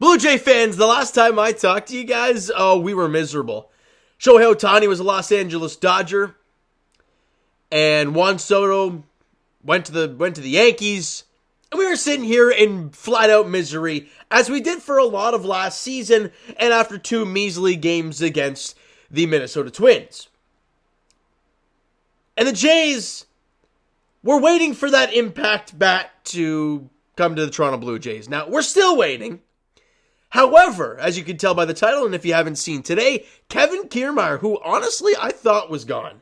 Blue Jay fans, the last time I talked to you guys, we were miserable. Shohei Ohtani was a Los Angeles Dodger, and Juan Soto went to the Yankees, and we were sitting here in flat-out misery, as we did for a lot of last season, and after 2 measly games against the Minnesota Twins. And the Jays were waiting for that impact bat to come to the Toronto Blue Jays. Now, we're still waiting. However, as you can tell by the title, and if you haven't seen today, Kevin Kiermaier, who honestly I thought was gone.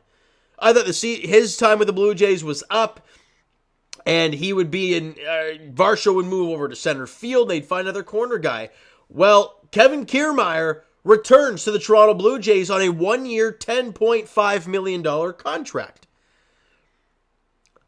I thought his time with the Blue Jays was up, and he would be in, Varsho would move over to center field, they'd find another corner guy. Well, Kevin Kiermaier returns to the Toronto Blue Jays on a 1-year, $10.5 million contract.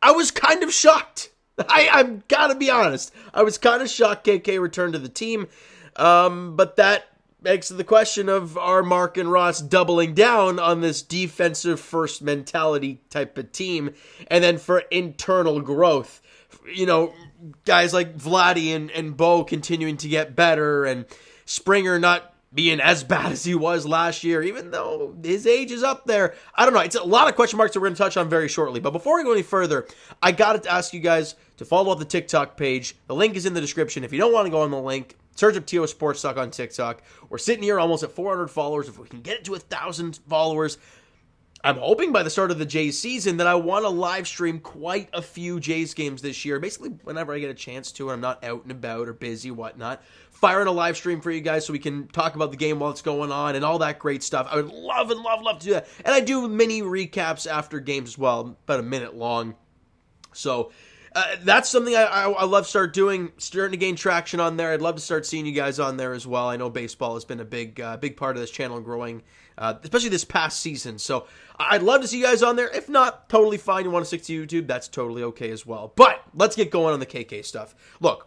I was kind of shocked. I'm gotta be honest. I was kind of shocked KK returned to the team. But that begs the question of, are Mark and Ross doubling down on this defensive first mentality type of team, and then for internal growth, guys like Vladdy and Bo continuing to get better, and Springer not being as bad as he was last year, even though his age is up there. I don't know. It's a lot of question marks that we're going to touch on very shortly. But before we go any further, I got to ask you guys to follow up the TikTok page. The link is in the description. If you don't want to go on the link, search up TO Sports Talk on TikTok. We're sitting here almost at 400 followers. If we can get it to 1,000 followers, I'm hoping by the start of the Jays season that I want to live stream quite a few Jays games this year. Basically, whenever I get a chance to, and I'm not out and about or busy, whatnot, firing a live stream for you guys so we can talk about the game while it's going on and all that great stuff. I would love to do that. And I do mini recaps after games as well, about a minute long. So that's something I love starting to gain traction on there. I'd love to start seeing you guys on there as well. I know baseball has been a big part of this channel growing, especially this past season. So I'd love to see you guys on there. If not, totally fine. You want to stick to YouTube, that's totally okay as well. But let's get going on the KK stuff. Look,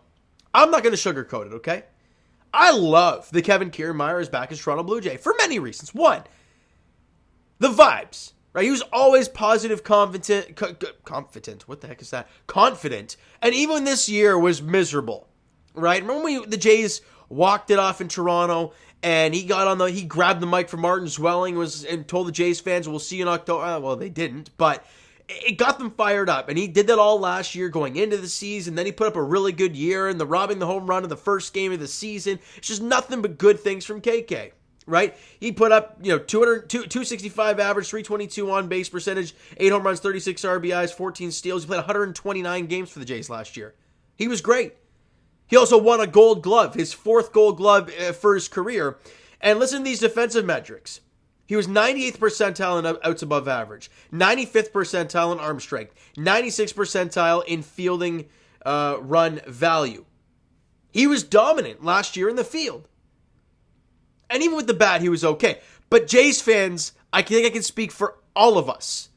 I'm not going to sugarcoat it, okay? I love that Kevin Kiermaier is back as Toronto Blue Jay for many reasons. One, the vibes. Right, he was always positive, confident. What the heck is that? Confident, and even this year was miserable. Right? Remember when the Jays walked it off in Toronto, and he grabbed the mic from Martin Zwelling and told the Jays fans, "We'll see you in October." Well, they didn't, but it got them fired up, and he did that all last year going into the season. Then he put up a really good year, and robbing the home run in the first game of the season. It's just nothing but good things from KK. Right? He put up, 265 average, 322 on base percentage, 8 home runs, 36 RBIs, 14 steals. He played 129 games for the Jays last year. He was great. He also won a Gold Glove, his 4th Gold Glove for his career. And listen to these defensive metrics. He was 98th percentile in outs above average, 95th percentile in arm strength, 96th percentile in fielding run value. He was dominant last year in the field. And even with the bat, he was okay. But Jays fans, I think I can speak for all of us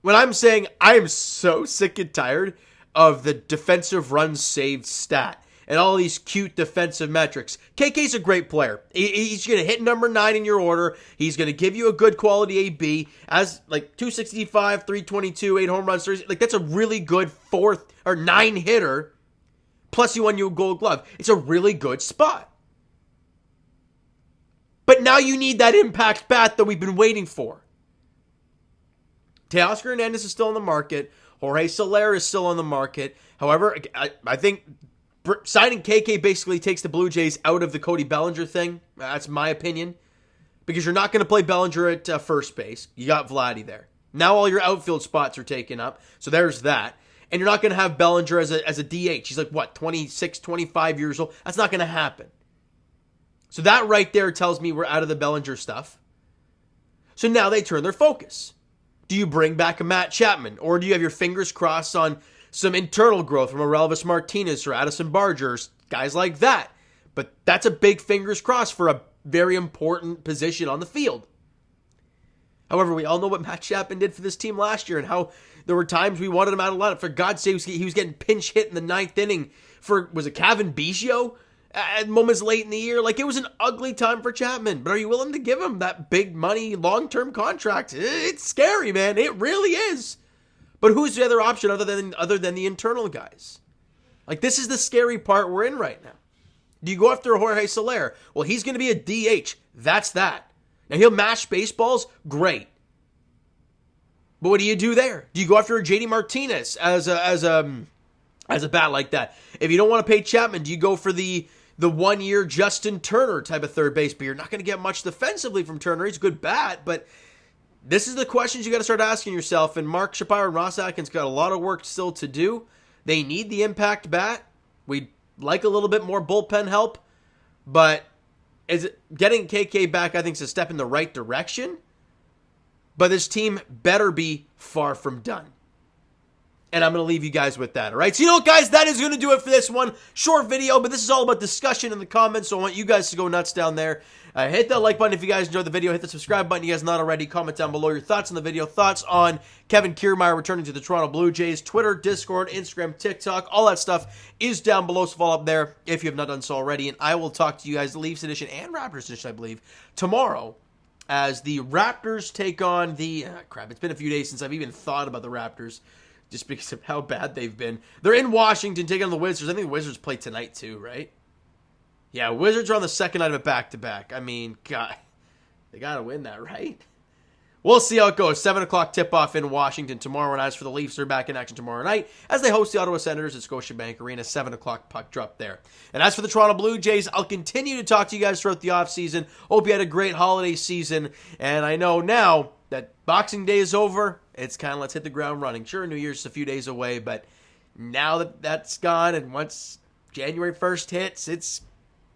when I'm saying I am so sick and tired of the defensive runs saved stat and all these cute defensive metrics. KK's a great player. He's going to hit number 9 in your order. He's going to give you a good quality AB as 265, 322, 8 home runs. That's a really good 4th or 9 hitter. Plus he won you a Gold Glove. It's a really good spot. But now you need that impact bat that we've been waiting for. Teoscar Hernandez is still on the market. Jorge Soler is still on the market. However, I think signing KK basically takes the Blue Jays out of the Cody Bellinger thing. That's my opinion. Because you're not going to play Bellinger at first base. You got Vladdy there. Now all your outfield spots are taken up. So there's that. And you're not going to have Bellinger as a DH. He's 26, 25 years old. That's not going to happen. So that right there tells me we're out of the Bellinger stuff. So now they turn their focus. Do you bring back a Matt Chapman? Or do you have your fingers crossed on some internal growth from a Relvis Martinez or Addison Barger, guys like that? But that's a big fingers crossed for a very important position on the field. However, we all know what Matt Chapman did for this team last year and how there were times we wanted him out of the lineup. For God's sake, he was getting pinch hit in the 9th inning for, was it Kevin Biggio? At moments late in the year. It was an ugly time for Chapman. But are you willing to give him that big money, long-term contract? It's scary, man. It really is. But who's the other option other than the internal guys? This is the scary part we're in right now. Do you go after Jorge Soler? Well, he's going to be a DH. That's that. Now, he'll mash baseballs. Great. But what do you do there? Do you go after a JD Martinez as a bat like that? If you don't want to pay Chapman, do you go for the 1 year Justin Turner type of third base? But you're not going to get much defensively from Turner. He's a good bat, but this is the questions you got to start asking yourself. And Mark Shapiro and Ross Atkins got a lot of work still to do. They need the impact bat. We'd like a little bit more bullpen help, but getting KK back, I think, is a step in the right direction. But this team better be far from done. And I'm going to leave you guys with that, all right? So you know what, guys? That is going to do it for this one. Short video, but this is all about discussion in the comments, so I want you guys to go nuts down there. Hit that like button if you guys enjoyed the video. Hit the subscribe button if you guys not already. Comment down below your thoughts on the video. Thoughts on Kevin Kiermaier returning to the Toronto Blue Jays. Twitter, Discord, Instagram, TikTok, all that stuff is down below, so follow up there if you have not done so already. And I will talk to you guys, Leafs edition and Raptors edition, I believe, tomorrow, as the Raptors take on the... crap, it's been a few days since I've even thought about the Raptors, just because of how bad they've been. They're in Washington taking on the Wizards. I think the Wizards play tonight too, right? Yeah, Wizards are on the second night of a back-to-back. I mean, God, they got to win that, right? We'll see how it goes. 7 o'clock tip-off in Washington tomorrow. And as for the Leafs, they're back in action tomorrow night as they host the Ottawa Senators at Scotiabank Arena. 7 o'clock puck drop there. And as for the Toronto Blue Jays, I'll continue to talk to you guys throughout the offseason. Hope you had a great holiday season. And I know now that Boxing Day is over, it's kind of let's hit the ground running. Sure, New Year's is a few days away, but now that that's gone and once January 1st hits, it's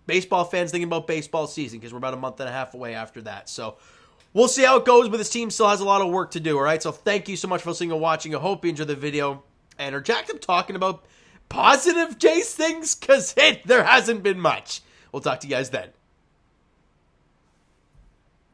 baseball fans thinking about baseball season because we're about a month and a half away after that. So we'll see how it goes, but this team still has a lot of work to do, all right? So thank you so much for listening and watching. I hope you enjoyed the video. And are Jack up talking about positive Jays things? Because there hasn't been much. We'll talk to you guys then.